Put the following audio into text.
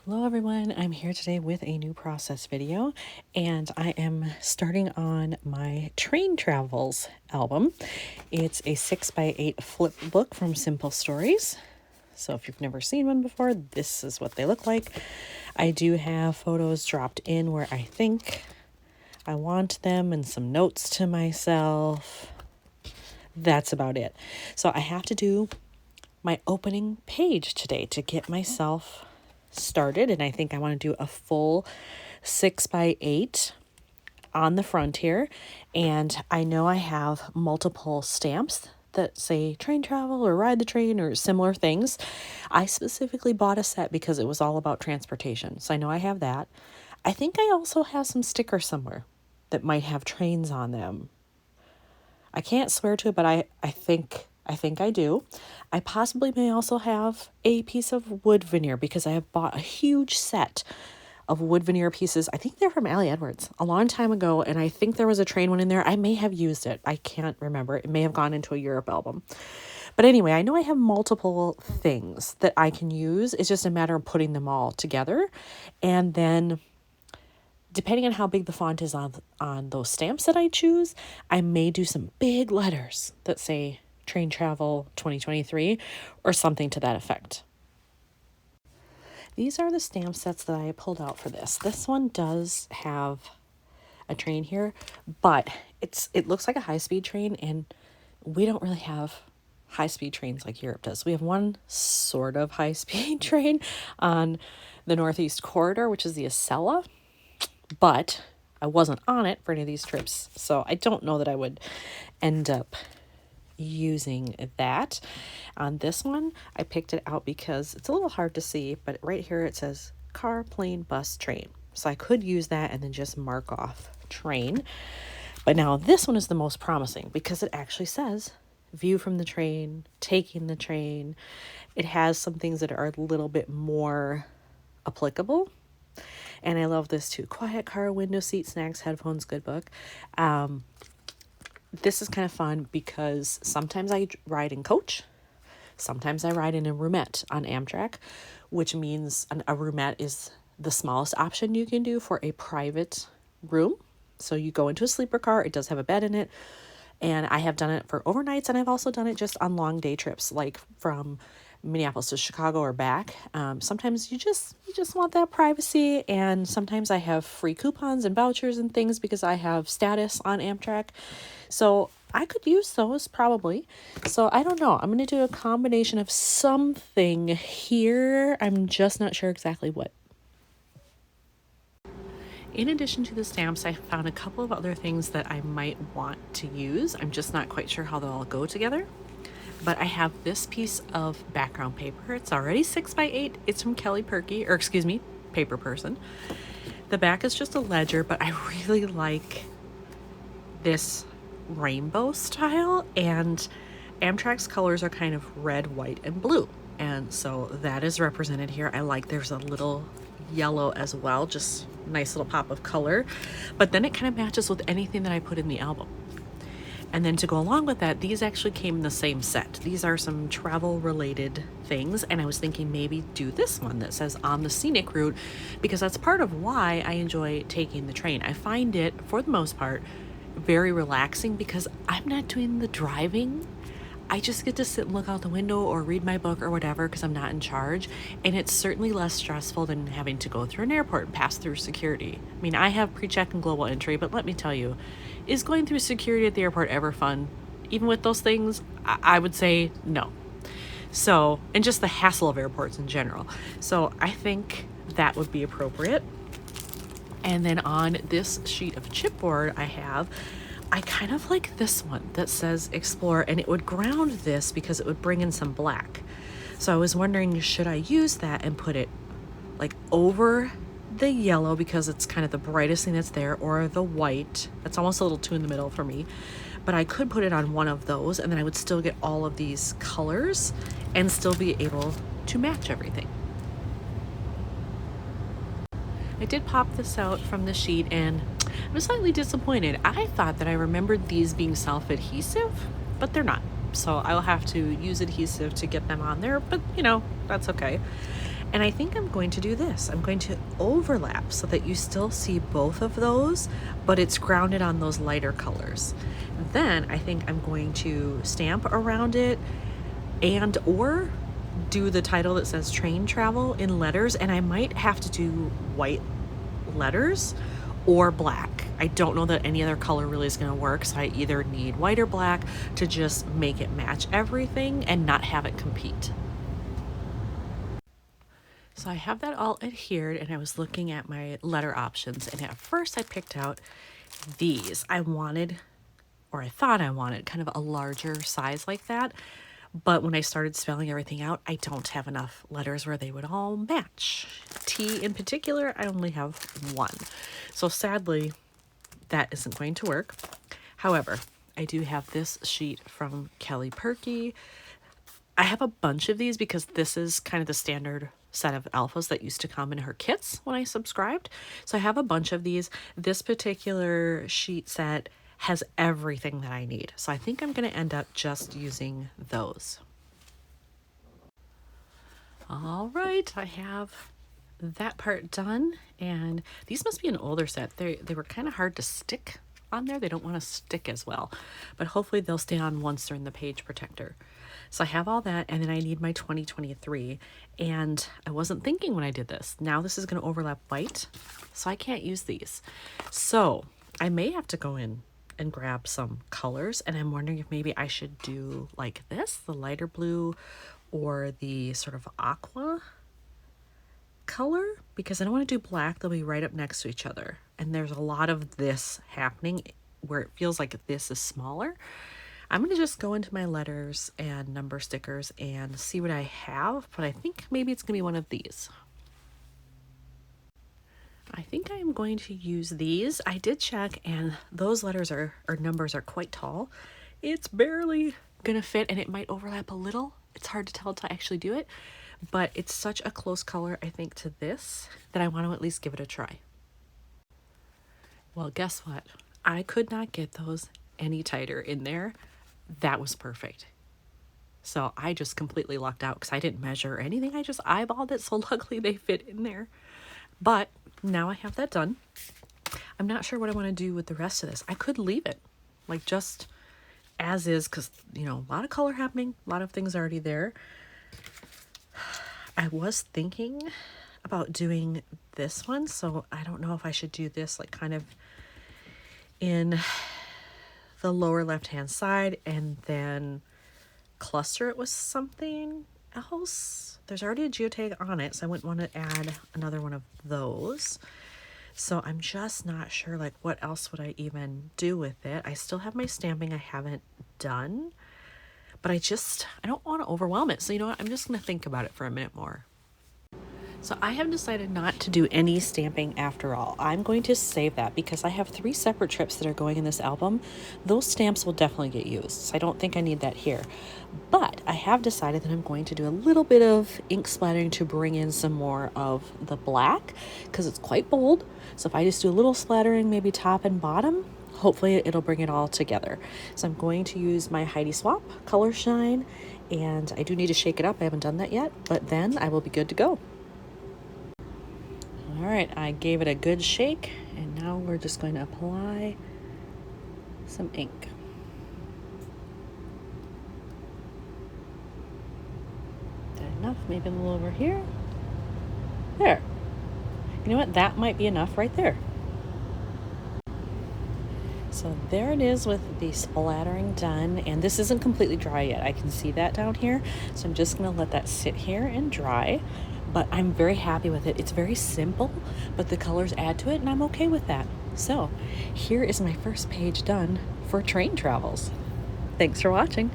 Hello everyone, I'm here today with a new process video and I am starting on my train travels album. It's a 6x8 flip book from Simple Stories. So if you've never seen one before, this is what they look like. I do have photos dropped in where I think I want them and some notes to myself. That's about it. So I have to do my opening page today to get myself started, and I think I want to do a full 6x8 on the front here. And I know I have multiple stamps that say train travel or ride the train or similar things. I specifically bought a set because it was all about transportation, so I know I have that. I think I also have some stickers somewhere that might have trains on them. I can't swear to it, but I think I do. I possibly may also have a piece of wood veneer because I have bought a huge set of wood veneer pieces. I think they're from Allie Edwards a long time ago, and I think there was a train one in there. I may have used it. I can't remember. It may have gone into a Europe album. But anyway, I know I have multiple things that I can use. It's just a matter of putting them all together. And then depending on how big the font is on those stamps that I choose, I may do some big letters that say Train Travel 2023 or something to that effect. These are the stamp sets that I pulled out for this. This one does have a train here, but it looks like a high-speed train, and we don't really have high-speed trains like Europe does. We have one sort of high-speed train on the Northeast Corridor, which is the Acela, but I wasn't on it for any of these trips, so I don't know that I would end up using that. On this one, I picked it out because it's a little hard to see, but right here it says car, plane, bus, train. So I could use that and then just mark off train. But now this one is the most promising because it actually says view from the train, taking the train. It has some things that are a little bit more applicable. And I love this too. Quiet car, window seat, snacks, headphones, good book. This is kind of fun because sometimes I ride in coach. Sometimes I ride in a roomette on Amtrak, which means a roomette is the smallest option you can do for a private room. So you go into a sleeper car. It does have a bed in it. And I have done it for overnights, and I've also done it just on long day trips, like from Minneapolis to Chicago or back. Sometimes you just want that privacy, and sometimes I have free coupons and vouchers and things because I have status on Amtrak. So I could use those probably. So I don't know. I'm going to do a combination of something here. I'm just not sure exactly what. In addition to the stamps, I found a couple of other things that I might want to use. I'm just not quite sure how they'll all go together. But I have this piece of background paper. It's already 6x8. It's from Kelly Perky, or excuse me, Paper Person. The back is just a ledger, but I really like this rainbow style, and Amtrak's colors are kind of red, white, and blue. And so that is represented here. I like there's a little yellow as well, just nice little pop of color, but then it kind of matches with anything that I put in the album. And then to go along with that, these actually came in the same set. These are some travel related things, and I was thinking maybe do this one that says on the scenic route, because that's part of why I enjoy taking the train. I find it, for the most part, very relaxing because I'm not doing the driving. I just get to sit and look out the window or read my book or whatever because I'm not in charge. And it's certainly less stressful than having to go through an airport and pass through security. I mean, I have pre-check and global entry, but let me tell you, is going through security at the airport ever fun? Even with those things, I would say no. So, and just the hassle of airports in general. So I think that would be appropriate. And then on this sheet of chipboard I kind of like this one that says explore, and it would ground this because it would bring in some black. So I was wondering, should I use that and put it like over the yellow because it's kind of the brightest thing that's there, or the white? That's almost a little too in the middle for me, but I could put it on one of those and then I would still get all of these colors and still be able to match everything. I did pop this out from the sheet and I'm slightly disappointed. I thought that I remembered these being self-adhesive, but they're not. So I'll have to use adhesive to get them on there, but you know, that's okay. And I think I'm going to do this. I'm going to overlap so that you still see both of those, but it's grounded on those lighter colors. Then I think I'm going to stamp around it and or do the title that says train travel in letters, and I might have to do white letters or black. I don't know that any other color really is going to work, so I either need white or black to just make it match everything and not have it compete. So I have that all adhered, and I was looking at my letter options, and at first I picked out these. I wanted, or I thought I wanted, kind of a larger size like that. But when I started spelling everything out, I don't have enough letters where they would all match. T in particular, I only have one. So sadly, that isn't going to work. However, I do have this sheet from Kelly Perky. I have a bunch of these because this is kind of the standard set of alphas that used to come in her kits when I subscribed. So I have a bunch of these. This particular sheet set has everything that I need. So I think I'm going to end up just using those. All right, I have that part done, and these must be an older set. They were kind of hard to stick on there. They don't want to stick as well, but hopefully they'll stay on once they're in the page protector. So I have all that, and then I need my 2023, and I wasn't thinking when I did this. Now this is going to overlap white, so I can't use these. So I may have to go in and grab some colors, and I'm wondering if maybe I should do like this, the lighter blue or the sort of aqua color, because I don't want to do black. They'll be right up next to each other, and there's a lot of this happening where it feels like this is smaller. I'm going to just go into my letters and number stickers and see what I have, but I think maybe it's going to be one of these. I think I am going to use these. I did check, and those letters or numbers are quite tall. It's barely gonna fit, and it might overlap a little. It's hard to tell until I actually do it, but it's such a close color, I think, to this that I want to at least give it a try. Well, guess what? I could not get those any tighter in there. That was perfect. So I just completely lucked out because I didn't measure or anything. I just eyeballed it, so luckily they fit in there. But now I have that done. I'm not sure what I want to do with the rest of this. I could leave it like just as is because, you know, a lot of color happening, a lot of things already there. I was thinking about doing this one, so I don't know if I should do this like kind of in the lower left-hand side and then cluster it with something else. There's already a geotag on it, so I wouldn't want to add another one of those. So I'm just not sure, like, what else would I even do with it? I still have my stamping I haven't done, but I don't want to overwhelm it. So you know what? I'm just going to think about it for a minute more. So I have decided not to do any stamping after all. I'm going to save that because I have 3 separate trips that are going in this album. Those stamps will definitely get used, so I don't think I need that here. But I have decided that I'm going to do a little bit of ink splattering to bring in some more of the black because it's quite bold. So if I just do a little splattering, maybe top and bottom, hopefully it'll bring it all together. So I'm going to use my Heidi Swap Color Shine, and I do need to shake it up. I haven't done that yet, but then I will be good to go. All right, I gave it a good shake, and now we're just going to apply some ink. Is that enough? Maybe a little over here. There. You know what? That might be enough right there. So there it is with the splattering done, and this isn't completely dry yet. I can see that down here, so I'm just going to let that sit here and dry. But I'm very happy with it. It's very simple, but the colors add to it, and I'm okay with that. So here is my first page done for Train Travels. Thanks for watching.